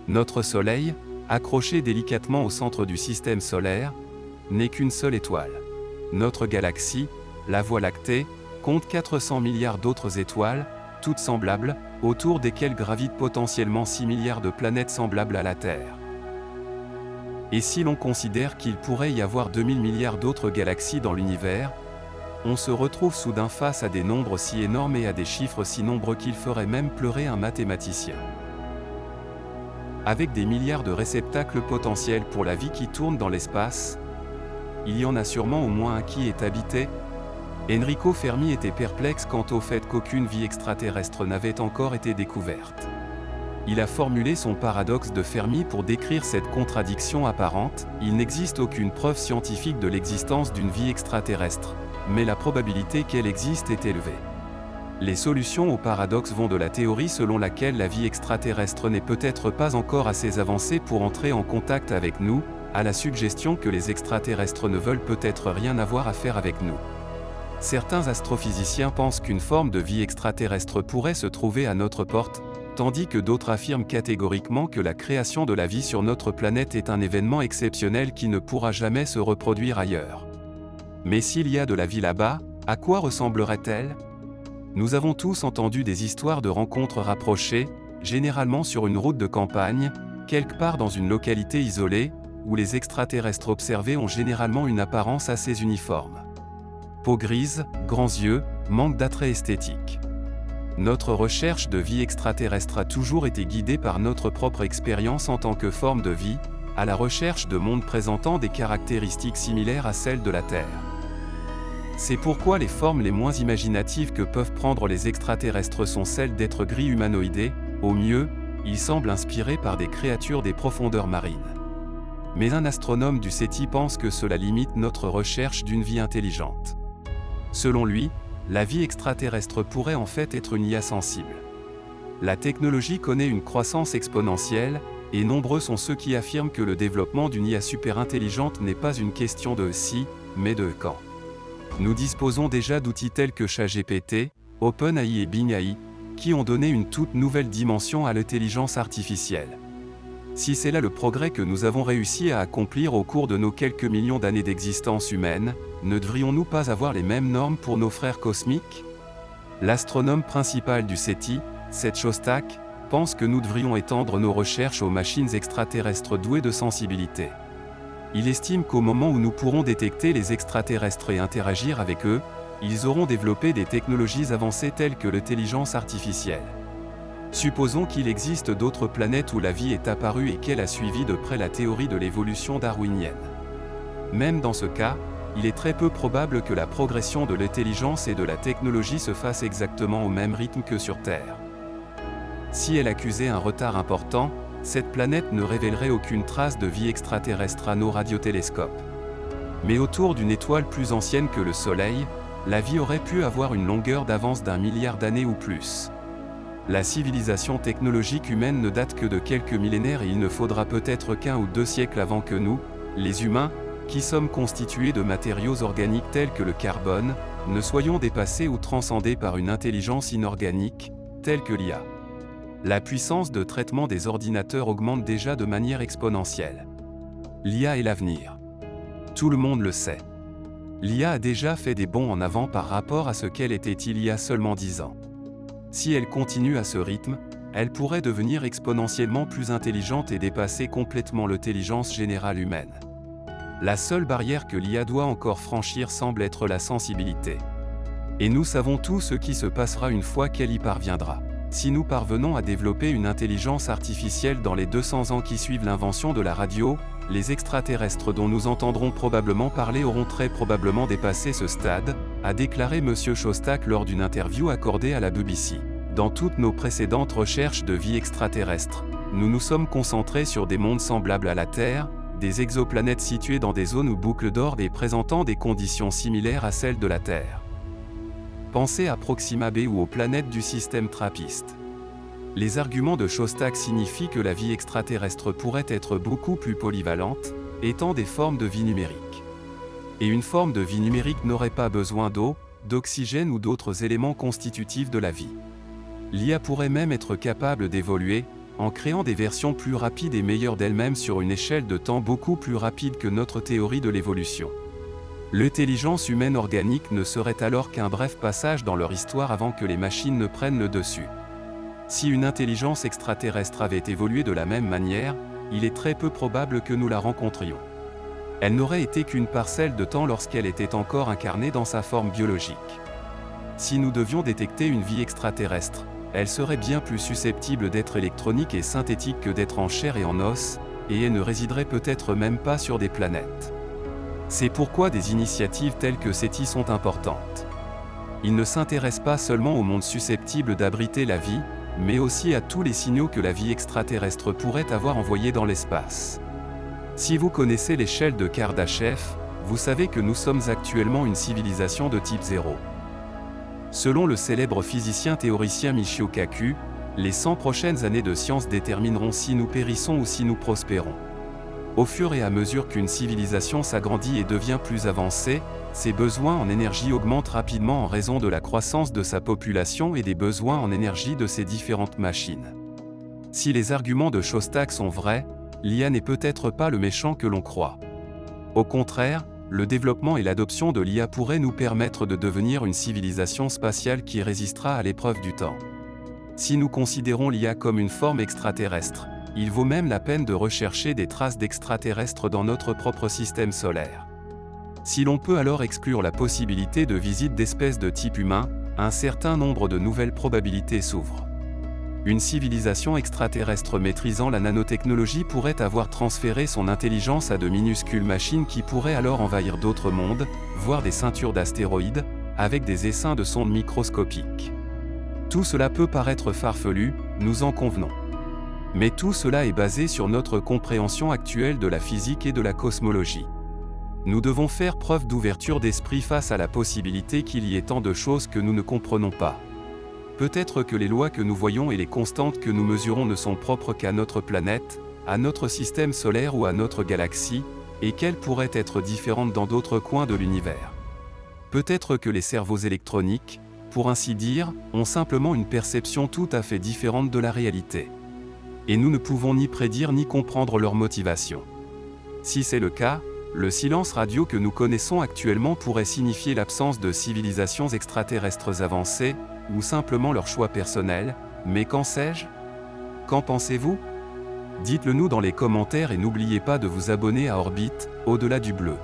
Notre Soleil, accroché délicatement au centre du système solaire, n'est qu'une seule étoile. Notre galaxie, la Voie lactée, compte 400 milliards d'autres étoiles, toutes semblables, autour desquelles gravitent potentiellement 6 milliards de planètes semblables à la Terre. Et si l'on considère qu'il pourrait y avoir 2000 milliards d'autres galaxies dans l'univers, on se retrouve soudain face à des nombres si énormes et à des chiffres si nombreux qu'ils feraient même pleurer un mathématicien. Avec des milliards de réceptacles potentiels pour la vie qui tourne dans l'espace, il y en a sûrement au moins un qui est habité. Enrico Fermi était perplexe quant au fait qu'aucune vie extraterrestre n'avait encore été découverte. Il a formulé son paradoxe de Fermi pour décrire cette contradiction apparente: il n'existe aucune preuve scientifique de l'existence d'une vie extraterrestre, mais la probabilité qu'elle existe est élevée. Les solutions au paradoxe vont de la théorie selon laquelle la vie extraterrestre n'est peut-être pas encore assez avancée pour entrer en contact avec nous, à la suggestion que les extraterrestres ne veulent peut-être rien avoir à faire avec nous. Certains astrophysiciens pensent qu'une forme de vie extraterrestre pourrait se trouver à notre porte, tandis que d'autres affirment catégoriquement que la création de la vie sur notre planète est un événement exceptionnel qui ne pourra jamais se reproduire ailleurs. Mais s'il y a de la vie là-bas, à quoi ressemblerait-elle ? Nous avons tous entendu des histoires de rencontres rapprochées, généralement sur une route de campagne, quelque part dans une localité isolée, où les extraterrestres observés ont généralement une apparence assez uniforme. Peau grise, grands yeux, manque d'attrait esthétique. Notre recherche de vie extraterrestre a toujours été guidée par notre propre expérience en tant que forme de vie, à la recherche de mondes présentant des caractéristiques similaires à celles de la Terre. C'est pourquoi les formes les moins imaginatives que peuvent prendre les extraterrestres sont celles d'êtres gris humanoïdés. Au mieux, ils semblent inspirés par des créatures des profondeurs marines. Mais un astronome du SETI pense que cela limite notre recherche d'une vie intelligente. Selon lui, la vie extraterrestre pourrait en fait être une IA sensible. La technologie connaît une croissance exponentielle, et nombreux sont ceux qui affirment que le développement d'une IA super intelligente n'est pas une question de si, mais de quand. Nous disposons déjà d'outils tels que ChatGPT, OpenAI et Bing AI, qui ont donné une toute nouvelle dimension à l'intelligence artificielle. Si c'est là le progrès que nous avons réussi à accomplir au cours de nos quelques millions d'années d'existence humaine, ne devrions-nous pas avoir les mêmes normes pour nos frères cosmiques ? L'astronome principal du SETI, Seth Shostak, pense que nous devrions étendre nos recherches aux machines extraterrestres douées de sensibilité. Il estime qu'au moment où nous pourrons détecter les extraterrestres et interagir avec eux, ils auront développé des technologies avancées telles que l'intelligence artificielle. Supposons qu'il existe d'autres planètes où la vie est apparue et qu'elle a suivi de près la théorie de l'évolution darwinienne. Même dans ce cas, il est très peu probable que la progression de l'intelligence et de la technologie se fasse exactement au même rythme que sur Terre. Si elle accusait un retard important, cette planète ne révélerait aucune trace de vie extraterrestre à nos radiotélescopes. Mais autour d'une étoile plus ancienne que le Soleil, la vie aurait pu avoir une longueur d'avance d'1 milliard d'années ou plus. La civilisation technologique humaine ne date que de quelques millénaires et il ne faudra peut-être qu'1 ou 2 siècles avant que nous, les humains, qui sommes constitués de matériaux organiques tels que le carbone, ne soyons dépassés ou transcendés par une intelligence inorganique, telle que l'IA. La puissance de traitement des ordinateurs augmente déjà de manière exponentielle. L'IA est l'avenir. Tout le monde le sait. L'IA a déjà fait des bonds en avant par rapport à ce qu'elle était il y a seulement 10 ans. Si elle continue à ce rythme, elle pourrait devenir exponentiellement plus intelligente et dépasser complètement l'intelligence générale humaine. La seule barrière que l'IA doit encore franchir semble être la sensibilité. Et nous savons tout ce qui se passera une fois qu'elle y parviendra. Si nous parvenons à développer une intelligence artificielle dans les 200 ans qui suivent l'invention de la radio, les extraterrestres dont nous entendrons probablement parler auront très probablement dépassé ce stade, a déclaré M. Shostak lors d'une interview accordée à la BBC. Dans toutes nos précédentes recherches de vie extraterrestre, nous nous sommes concentrés sur des mondes semblables à la Terre, des exoplanètes situées dans des zones ou boucles d'or et présentant des conditions similaires à celles de la Terre. Pensez à Proxima b ou aux planètes du système trappiste. Les arguments de Shostak signifient que la vie extraterrestre pourrait être beaucoup plus polyvalente, étant des formes de vie numérique. Et une forme de vie numérique n'aurait pas besoin d'eau, d'oxygène ou d'autres éléments constitutifs de la vie. L'IA pourrait même être capable d'évoluer, en créant des versions plus rapides et meilleures d'elles-mêmes sur une échelle de temps beaucoup plus rapide que notre théorie de l'évolution. L'intelligence humaine organique ne serait alors qu'un bref passage dans leur histoire avant que les machines ne prennent le dessus. Si une intelligence extraterrestre avait évolué de la même manière, il est très peu probable que nous la rencontrions. Elle n'aurait été qu'une parcelle de temps lorsqu'elle était encore incarnée dans sa forme biologique. Si nous devions détecter une vie extraterrestre, elle serait bien plus susceptible d'être électronique et synthétique que d'être en chair et en os, et elle ne résiderait peut-être même pas sur des planètes. C'est pourquoi des initiatives telles que SETI sont importantes. Ils ne s'intéressent pas seulement au monde susceptible d'abriter la vie, mais aussi à tous les signaux que la vie extraterrestre pourrait avoir envoyés dans l'espace. Si vous connaissez l'échelle de Kardashev, vous savez que nous sommes actuellement une civilisation de type 0. Selon le célèbre physicien théoricien Michio Kaku, les 100 prochaines années de science détermineront si nous périssons ou si nous prospérons. Au fur et à mesure qu'une civilisation s'agrandit et devient plus avancée, ses besoins en énergie augmentent rapidement en raison de la croissance de sa population et des besoins en énergie de ses différentes machines. Si les arguments de Shostak sont vrais, l'IA n'est peut-être pas le méchant que l'on croit. Au contraire, le développement et l'adoption de l'IA pourraient nous permettre de devenir une civilisation spatiale qui résistera à l'épreuve du temps. Si nous considérons l'IA comme une forme extraterrestre, il vaut même la peine de rechercher des traces d'extraterrestres dans notre propre système solaire. Si l'on peut alors exclure la possibilité de visite d'espèces de type humain, un certain nombre de nouvelles probabilités s'ouvrent. Une civilisation extraterrestre maîtrisant la nanotechnologie pourrait avoir transféré son intelligence à de minuscules machines qui pourraient alors envahir d'autres mondes, voire des ceintures d'astéroïdes, avec des essaims de sondes microscopiques. Tout cela peut paraître farfelu, nous en convenons. Mais tout cela est basé sur notre compréhension actuelle de la physique et de la cosmologie. Nous devons faire preuve d'ouverture d'esprit face à la possibilité qu'il y ait tant de choses que nous ne comprenons pas. Peut-être que les lois que nous voyons et les constantes que nous mesurons ne sont propres qu'à notre planète, à notre système solaire ou à notre galaxie, et qu'elles pourraient être différentes dans d'autres coins de l'univers. Peut-être que les cerveaux électroniques, pour ainsi dire, ont simplement une perception tout à fait différente de la réalité. Et nous ne pouvons ni prédire ni comprendre leur motivation. Si c'est le cas, le silence radio que nous connaissons actuellement pourrait signifier l'absence de civilisations extraterrestres avancées, ou simplement leur choix personnel, mais qu'en sais-je? Qu'en pensez-vous? Dites-le nous dans les commentaires et n'oubliez pas de vous abonner à Orbite, au-delà du bleu.